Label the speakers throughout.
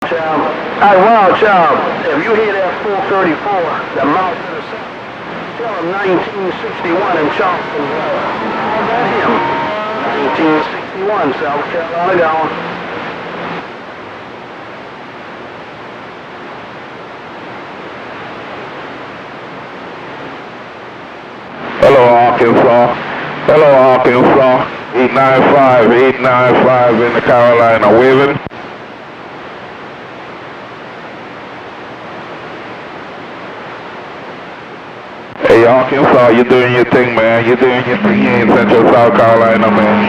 Speaker 1: Hey, Wild Child, if you hear that 434, the mouth to the south, tell him 1961 in Charleston. That's him. 1961, South Carolina gone.
Speaker 2: Hello, Arkansas. Hello, Arkansas. 895 in the Carolina waving. Hey, Arkansas, you doing your thing, man. You doing your thing in Central South Carolina, man.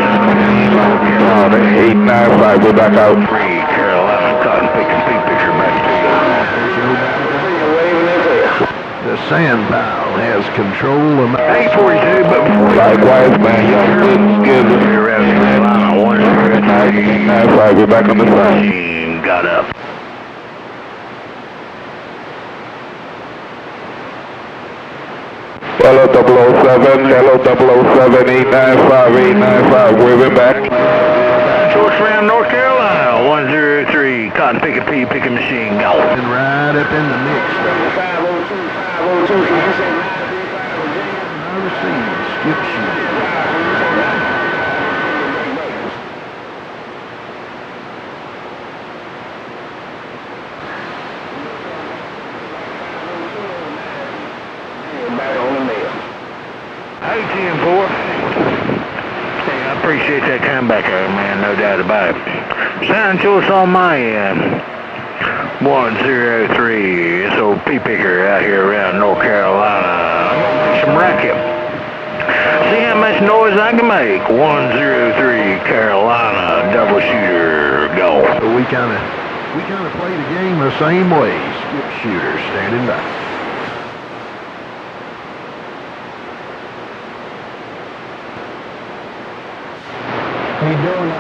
Speaker 2: 895, we're back out.
Speaker 3: Carolina, cotton picking, picture back to you. The sand pile has control of 842, but
Speaker 2: likewise, man, y'all good.
Speaker 3: You're around Carolina,
Speaker 2: 895, we're back on the side.
Speaker 3: Got up.
Speaker 2: Hello 007, 895, waving back.
Speaker 3: George Round, North Carolina, 103, cotton picking machine, go. And right up in the mix.
Speaker 1: 502, can you say
Speaker 3: Magnum Skipshooter. Hey, 10-4. Hey, I appreciate that comeback there, man, no doubt about it. Sound choice on my end. 103, SOP picker out here around North Carolina. I'm gonna make some racket. See how much noise I can make. 103, Carolina, double shooter, go. So we kind of play the game the same way. Skip shooter standing by.
Speaker 4: How you doing?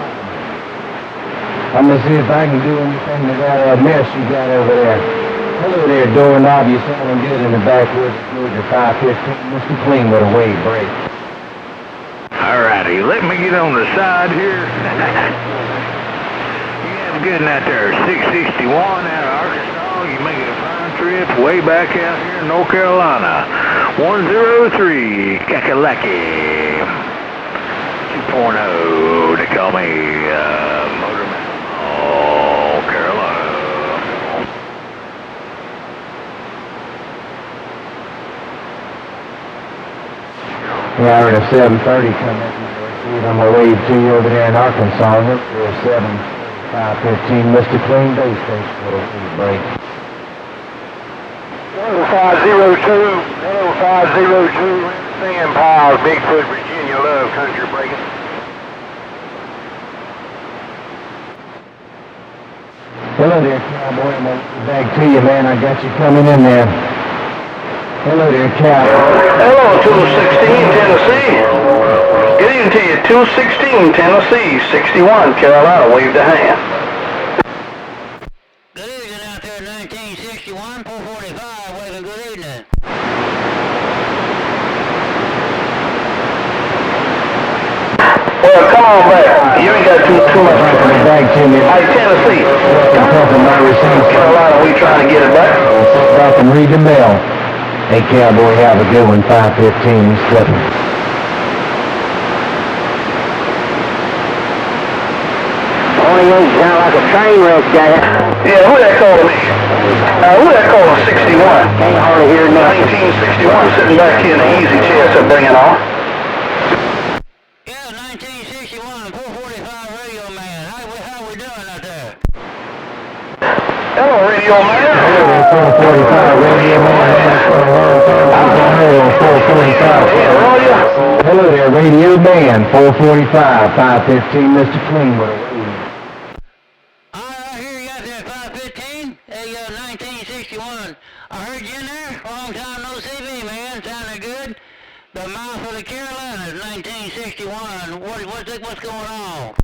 Speaker 4: I'm gonna see if I can do anything to that mess you got over there. Hello there, doorknob. You sounding good in the backwoods. Georgia 515. Mr. Clean with a wave break.
Speaker 3: Alrighty, let me get on the side here. You have a good night there. 661 out of Arkansas. You make it a fine trip way back out here in North Carolina. 103, Kakalaki. 2.0, they call me Motorman. Oh, Carolina.
Speaker 4: Yeah, I heard a 730 come in. I'm gonna wave to you over there in Arkansas. Look for a 7515, Mr. Clean base station with a wave break.
Speaker 1: 502, sand piles, Bigfoot, Virginia, love, country breaking.
Speaker 4: Hello there, cowboy. I'm gonna get back to you, man. I got you coming in there. Hello there, cowboy.
Speaker 1: Hello, 216, Tennessee. Good evening to you, 216, Tennessee, 61, Carolina, wave the hand.
Speaker 5: Good evening out there, 1961, 445, waving good evening.
Speaker 1: Well, come on back. You ain't got too much to say.
Speaker 4: Back to me.
Speaker 1: Hey, Tennessee.
Speaker 4: Carolina,
Speaker 1: Carolina, we trying to get it back.
Speaker 4: Stop and read the bell. Hey, cowboy, have a good one. 515, slipping.
Speaker 5: Only you sound like a train wreck, guy.
Speaker 1: Yeah, who that calling me? Who that calling 61?
Speaker 5: Can't hardly hear nothing.
Speaker 1: 1961, sitting back here in the easy chair, so bring it on.
Speaker 5: Yeah, 1961, 445 radio man. How we doing out there?
Speaker 1: Hello, radio man.
Speaker 4: 445 radio man. Hello there, radio man. 445, 515, Mr. Clean with a wave.
Speaker 5: I hear you out there, 515. Hey, 1961. I heard you in there. Long time no see, man. Sounding good. The mouth of the Carolinas, 1961. What's going on?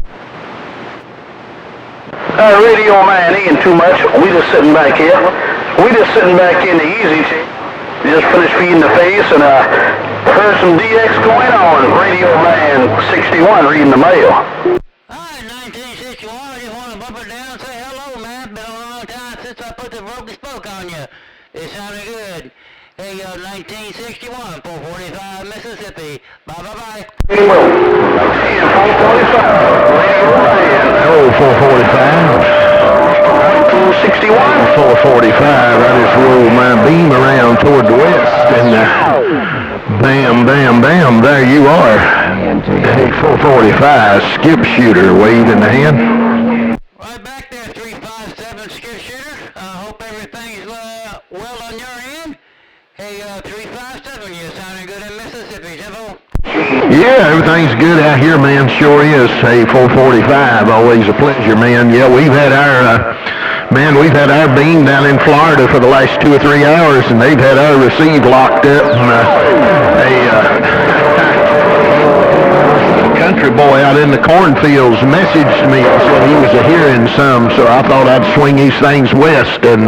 Speaker 1: Radio man, ain't too much. We just sitting back here. We just sitting back in the easy chair. Just finished feeding the face and heard some DX going on. Radio man 61 reading the mail.
Speaker 5: Alright, 1961. I just want to bump it down and say hello, man. Been on all long time since I put the broken spoke on you. It sounded good. Hey, 1961, 445, Mississippi. Bye-bye-bye.
Speaker 3: Oh, 445.
Speaker 1: 1961.
Speaker 3: 445. I just rolled my beam around toward the west, and bam, bam, bam, there you are. Hey, 445, Skipshooter, wave in the hand.
Speaker 5: Right back there, 357 Skipshooter. I hope everything's well on your end. Hey, 357, you sounding good in Mississippi, Temple?
Speaker 3: Yeah, everything's good out here, man. Sure is. Hey, 445, always a pleasure, man. Yeah, we've had our beam down in Florida for the last 2 or 3 hours, and they've had our receive locked up. Country boy out in the cornfields messaged me and said he was hearing some, so I thought I'd swing these things west, and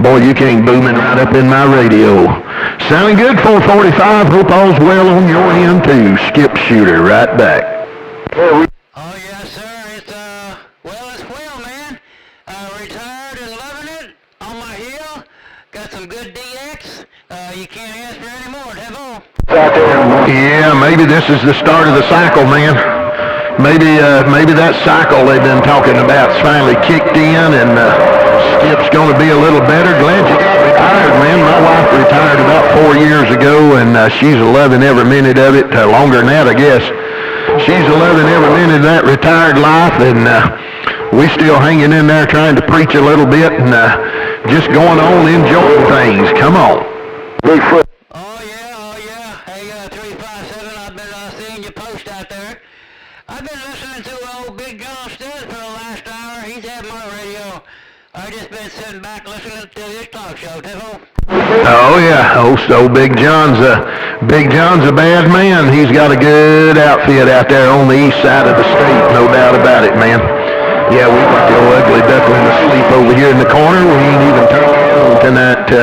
Speaker 3: boy, you came booming right up in my radio. Sounding good, 445. Hope all's well on your end too. Skipshooter, right back.
Speaker 5: Oh yes, sir. It's it's well, man. Retired and loving it. On my heel. Got some good DX. You can't ask for any more, Temple.
Speaker 3: Yeah, maybe this is the start of the cycle, man. Maybe that cycle they've been talking about's finally kicked in, and Skip's going to be a little better. Glad you got retired, man. My wife retired about 4 years ago, and she's loving every minute of it. Longer than that, I guess. She's loving every minute of that retired life, and we still hanging in there trying to preach a little bit, and just going on enjoying things. Come on. Bigfoot.
Speaker 5: Oh yeah. Hey, 357, I've been seeing your post out there. I've been listening to old Big John Studd for the last hour. He's had my radio. I've just been sitting back listening to this talk show, Tiffle.
Speaker 3: Oh yeah, so Big John's a bad man. He's got a good outfit out there on the east side of the state, no doubt about it, man. Yeah, we got the old ugly duckling asleep over here in the corner. We ain't even turning on tonight.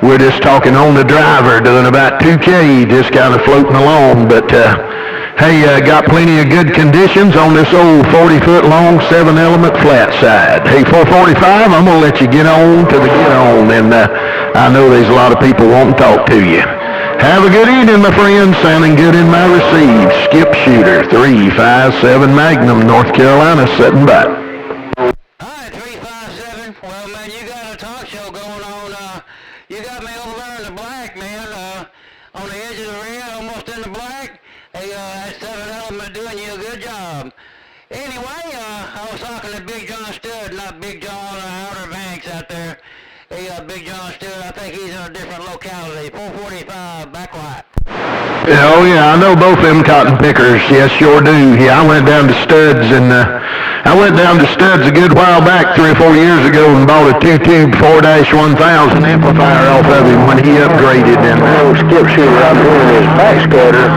Speaker 3: We're just talking on the driver, doing about 2K, just kind of floating along. But hey, got plenty of good conditions on this old 40-foot long 7-element flat side. Hey, 445, I'm gonna let you get on to the get on, and I know there's a lot of people wanting to talk to you. Have a good evening, my friend. Sounding good in my receive. Skipshooter, 357 Magnum, North Carolina, sitting back.
Speaker 5: Hi, 357. Well, man, you got a talk show going on. You got me over there in the black, man. On the edge of the ring, almost in the black. Hey, that 7-element doing you a good job. Anyway, I was talking to Big John Studd, not Big John Outer Banks out there. Hey, Big John Studd, I think he's in a different locality. 445, back right.
Speaker 3: Oh yeah, I know both them cotton pickers. Yes, sure do. Yeah, I went down to Studd's a good while back, 3 or 4 years ago, and bought a 2-tube 4-1000 amplifier off of him when he upgraded. And
Speaker 1: Skipshooter, I'm hearing his backscatter.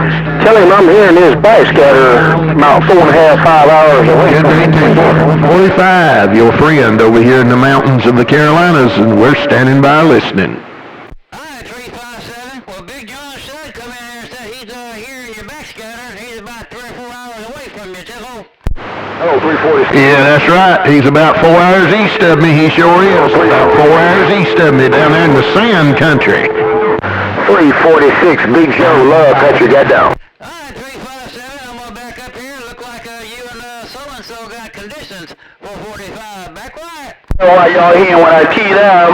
Speaker 1: Tell him I'm hearing his backscatter about 4.5, 5 hours away.
Speaker 3: Good day too. 45, your friend over here in the mountains of the Carolinas, and we're standing by listening.
Speaker 5: Hi, 357. Well, Big John Studd come in here and said he's hearing your backscatter. He's about 3 or 4 hours away from you, Tiffle.
Speaker 1: Oh, 346.
Speaker 3: Yeah, that's right. He's about 4 hours east of me. He sure is. About 4 hours east of me down there in the sand country.
Speaker 1: 346, Big Joe, love country, got down.
Speaker 5: All right, 357, I'm going to back up here. Look like you and SoandSo got conditions. 445, back right.
Speaker 1: All right, y'all hearing when I teed out.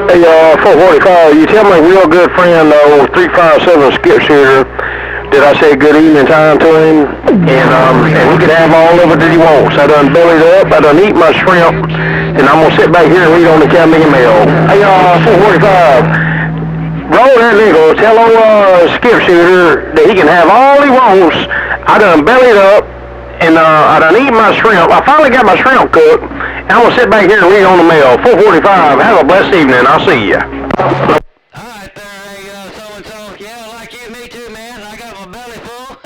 Speaker 1: Hey, 445, you tell my real good friend, 357 Skipshooter, did I say good evening time to him? And he could have all of it that he wants. I done bellied up, I done eat my shrimp, and I'm going to sit back here and read on the county mail. Hey, 445, roll that nickel, tell old Skipshooter that he can have all he wants. I done bellied up, and I done eat my shrimp. I finally got my shrimp cooked, and I'm going to sit back here and read on the mail. 445, have a blessed evening. I'll see ya.
Speaker 5: All right there, hey, SoandSo. Yeah, like you, me too, man. I got my belly full.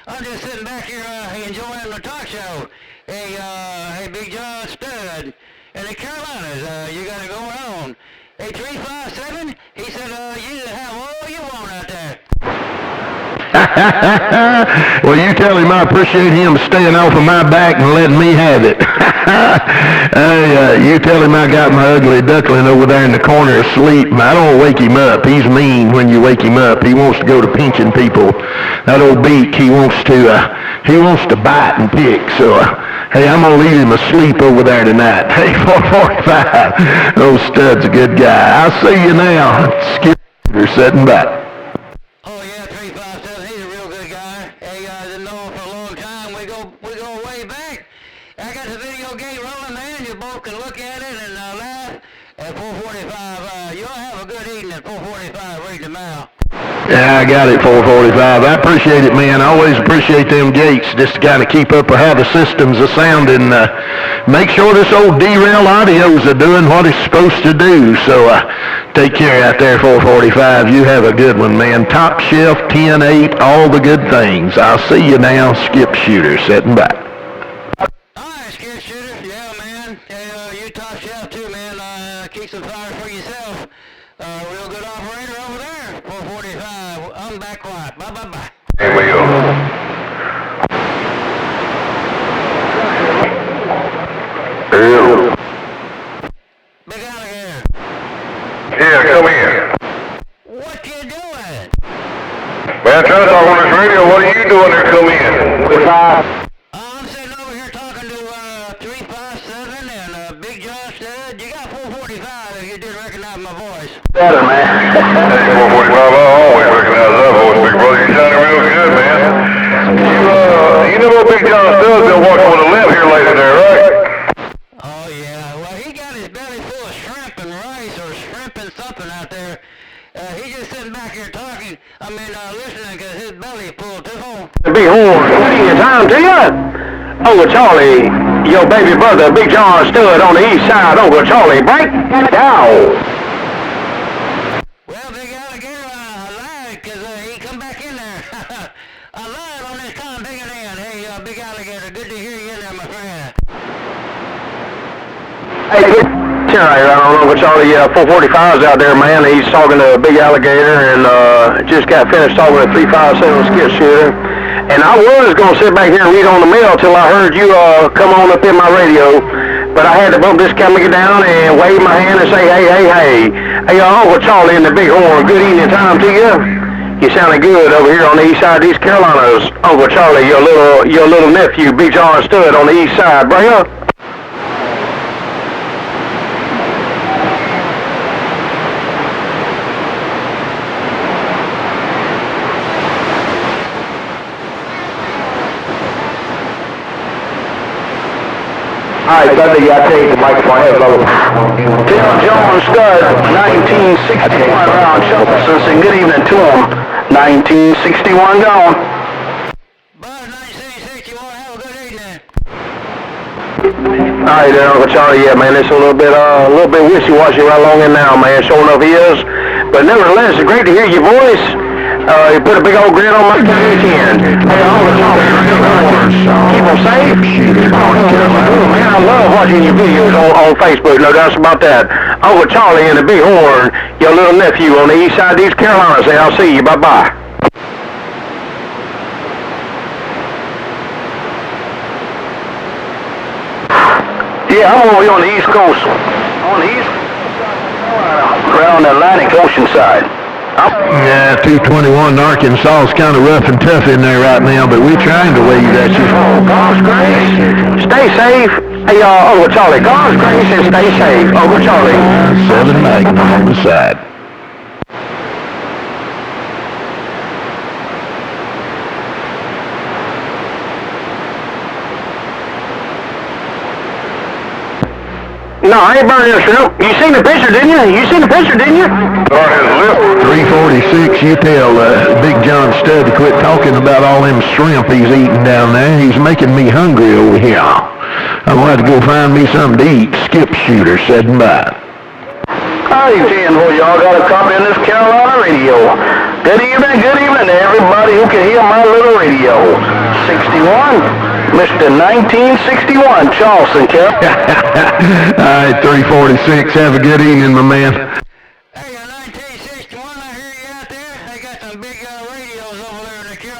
Speaker 5: I'm just sitting back here enjoying the talk show. Hey, Big John Studd in the Carolinas, you got it going on. Hey, 357, he said you have all you want out there.
Speaker 1: Well, you tell him I appreciate him staying off of my back and letting me have it. Hey, you tell him I got my ugly duckling over there in the corner asleep. I don't wake him up. He's mean when you wake him up. He wants to go to pinching people. That old beak, he wants to bite and pick. So, hey, I'm gonna leave him asleep over there tonight. Hey, 445. Old Stud's a good guy. I'll see you now. Skipshooter sitting back.
Speaker 5: Oh yeah, 357. He's a real good guy. Hey, I've known him for a long time. We go way back. I got the video gate rolling, man. You both can look at it and laugh. At 445, you'll have a good evening at 445. Read them out.
Speaker 1: Yeah, I got it, 445. I appreciate it, man. I always appreciate them gates just to kind of keep up with how the systems are sounding. Make sure this old derail audios are doing what it's supposed to do. So take care out there, 445. You have a good one, man. Top shelf, 10-8, all the good things. I'll see you now, Skipshooter, sitting back.
Speaker 5: All right, Skipshooter. Yeah, man. Hey, you top shelf too, man. Keep some fire for yourself. Real good operator over there. 445. I'm back quiet. Bye.
Speaker 2: Here we go. Hello.
Speaker 5: Big alligator.
Speaker 2: Yeah, come in.
Speaker 5: What you doing?
Speaker 2: Man, trying to talk on this radio. What are you doing there? Come in.
Speaker 5: I'm sitting over here talking to 357 and Big John Stud. You got 445 if you didn't recognize my voice.
Speaker 1: Better, man.
Speaker 2: Hey, 445, I always recognize that voice, big brother. You sounding real good, man. You know what Big John Stud's been walking with a limp here lately there, right?
Speaker 5: Oh yeah, well he got his belly full of shrimp and rice or shrimp and something out there. He's just sitting back here talking, listening because his belly full too.
Speaker 1: The big horn, good evening time to you. Uncle Charlie, your baby brother, Big John Stud on the east side. Uncle Charlie, break it down.
Speaker 5: Well, Big Alligator, I lied because he come back in there. I lied on this time, Big and Hey, Big Alligator, good to hear you in there, my friend.
Speaker 1: Hey, right on Uncle Charlie, 445's out there, man. He's talking to Big Alligator and just got finished talking to 357 Skipshooter. And I was going to sit back here and read on the mail till I heard you come on up in my radio. But I had to bump this camera down and wave my hand and say, hey. Hey, Uncle Charlie in the Big Horn, good evening time to you. You sounded good over here on the east side of East Carolinas. Uncle Charlie, your little nephew, Big John Stud on the east side. Bring up. All right, Sunday, I take the microphone ahead, brother. Tim Jones Stud, 1961 round Jefferson, and good evening to him. 1961 gone.
Speaker 5: Bud, 1961, have a good evening.
Speaker 1: All right, there, Uncle Charlie. Yeah, man, it's a little bit wishy-washy right along in now, man. Sure enough he is. But nevertheless, it's great to hear your voice. You put a big old grin on my weekend. Hey, Uncle Charlie, keep them safe. Oh, man, I love watching your videos on Facebook, no doubt about that. Uncle Charlie and the Big Horn, your little nephew on the east side of East Carolina. Say, I'll see you. Bye-bye. Yeah, I'm over here on the East Coast. On the East Coast, around the Atlantic Ocean side. Yeah, 221 Arkansas is kind of rough and tough in there right now, but we're trying to wave at you. Oh, God's grace. Stay safe. Hey, Uncle Charlie, God's grace and stay safe. Uncle Charlie. 7 Magnum on the side. No, I ain't burning the shrimp. You seen the picture, didn't you? You seen the picture, didn't you?
Speaker 2: Burn his lip.
Speaker 1: 346, you tell Big John Stud to quit talking about all them shrimp he's eating down there. He's making me hungry over here. I'm going to have to go find me something to eat. Skipshooter sitting by. Howdy, well, y'all got a copy of this Carolina radio. Good evening to everybody who can hear my little radio. 61. Mr. 1961, Charleston, Cap. All right, 346. Have a good evening, my man.
Speaker 5: Hey, 1961, I hear you out there. They got some big radios over there in the Carolinas.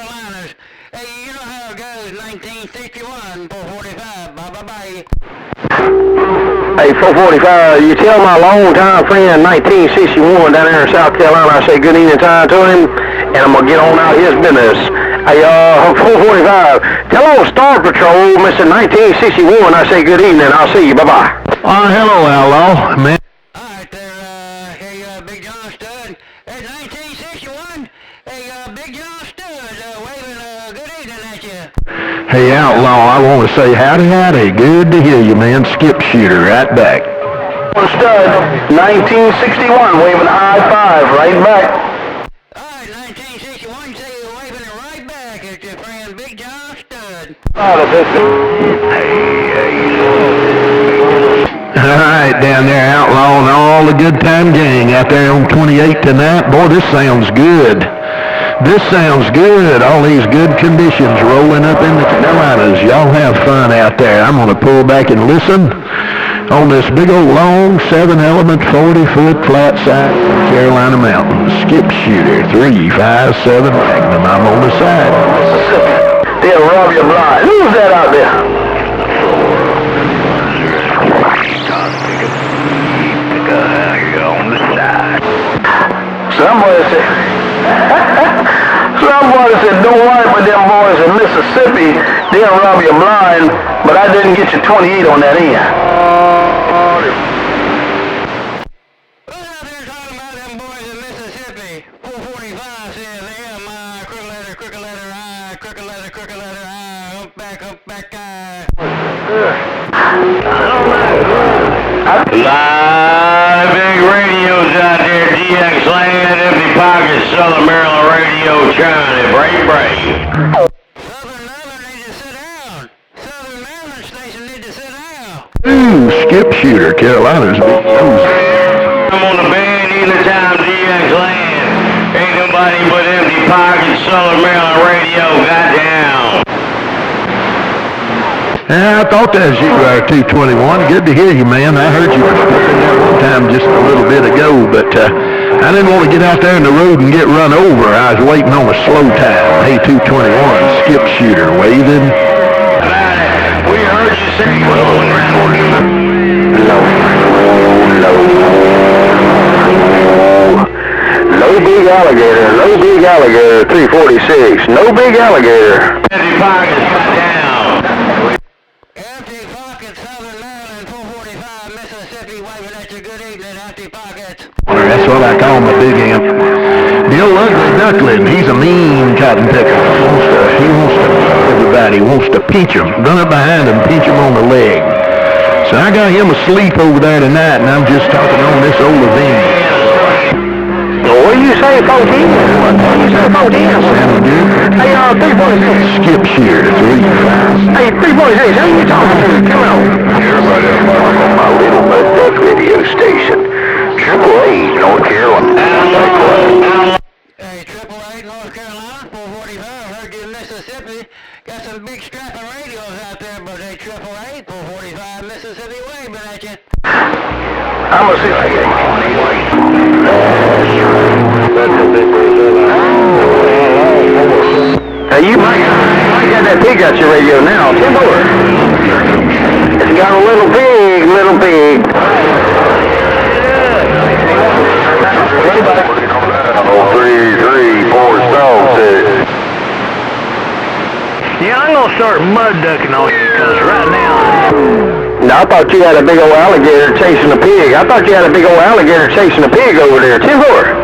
Speaker 1: Hey, 445, you tell my longtime friend, 1961, down there in South Carolina, I say good evening time to him, and I'm going to get on out his business. Hey, 445, tell old Star Patrol, Mr. 1961, I say good evening. I'll see you. Bye-bye.
Speaker 3: Hello, Outlaw. Man.
Speaker 5: All right there, hey, Big John Stud. Hey, 1961. Hey, Big John Stud, waving good evening at you.
Speaker 3: Hey, Outlaw, I want to say howdy. Good to hear you, man. Skipshooter, right back.
Speaker 1: Stud, 1961, waving a high five, right back.
Speaker 5: All right, 1961, say you're waving it right back at your friend Big John Stud.
Speaker 3: All right, down there, Outlaw, and all the good time gang out there on 28 tonight. Boy, this sounds good. This sounds good. All these good conditions rolling up in the Carolinas. Y'all have fun out there. I'm going to pull back and listen on this big old long 7-element 40-foot flat side Carolina mountain. Skipshooter 357 Magnum. I'm on the side.
Speaker 1: Mississippi. They'll rob you blind. Who's that out there?
Speaker 3: On the side.
Speaker 1: Somebody said, don't worry about them boys in Mississippi. They'll rob you blind, but I didn't get you 28 on that end.
Speaker 5: Who's out there talking about them boys in Mississippi? 445 says M, crooked letter I, crooked letter I, humpback I.
Speaker 2: Live big radios out there, DX-LAN, eMTYpOCKETS, Southern Maryland radio, trying to break.
Speaker 5: Southern Maryland need to sit down. Southern Maryland station need to sit down.
Speaker 3: Ooh, Skipshooter, Carolina's big news.
Speaker 2: I'm on the band anytime, DX-LAN. Ain't nobody but eMTYpOCKETS, Southern Maryland radio, goddamn.
Speaker 3: I thought that was you, 221. Good to hear you, man. I heard you were speaking there one time just a little bit ago, but I didn't want to get out there in the road and get run over. I was waiting on a slow time. Hey, 221, Skipshooter, waving.
Speaker 2: We heard you say
Speaker 1: Low big alligator, 346. No big alligator.
Speaker 2: eMTYpOCKETS, goddamn.
Speaker 5: eMTYpOCKETS, Southern Maryland, 445, Mississippi, waving at you. Good evening, eMTYpOCKETS.
Speaker 3: That's what I call my big amp. Bill Ugly Duckling, he's a mean cotton picker. Everybody wants to pinch him. Run up behind him, pinch him on the leg. So I got him asleep over there tonight, and I'm just talking on this old event.
Speaker 1: What do you say, 14? What do you say, 14?
Speaker 3: Sound good?
Speaker 1: Hey, 346.
Speaker 3: Skipshooter, 345.
Speaker 1: Hey, 346, who you talking to? Come on.
Speaker 2: Everybody on my little Mud radio station. AAA, North Carolina.
Speaker 5: Hey, 888 North Carolina, 445, heard you in Mississippi. Got some big strapping radios out there, but hey, 888 445, Mississippi, waving at you.
Speaker 1: I'm gonna see if I can get Hey, you might got that pig out your radio now. Tim over. It's got a little pig.
Speaker 2: 334
Speaker 3: Yeah, I'm going to start mud ducking on you, because right now...
Speaker 1: Now, I thought you had a big old alligator chasing a pig. I thought you had a big old alligator chasing a pig over there. Tim over.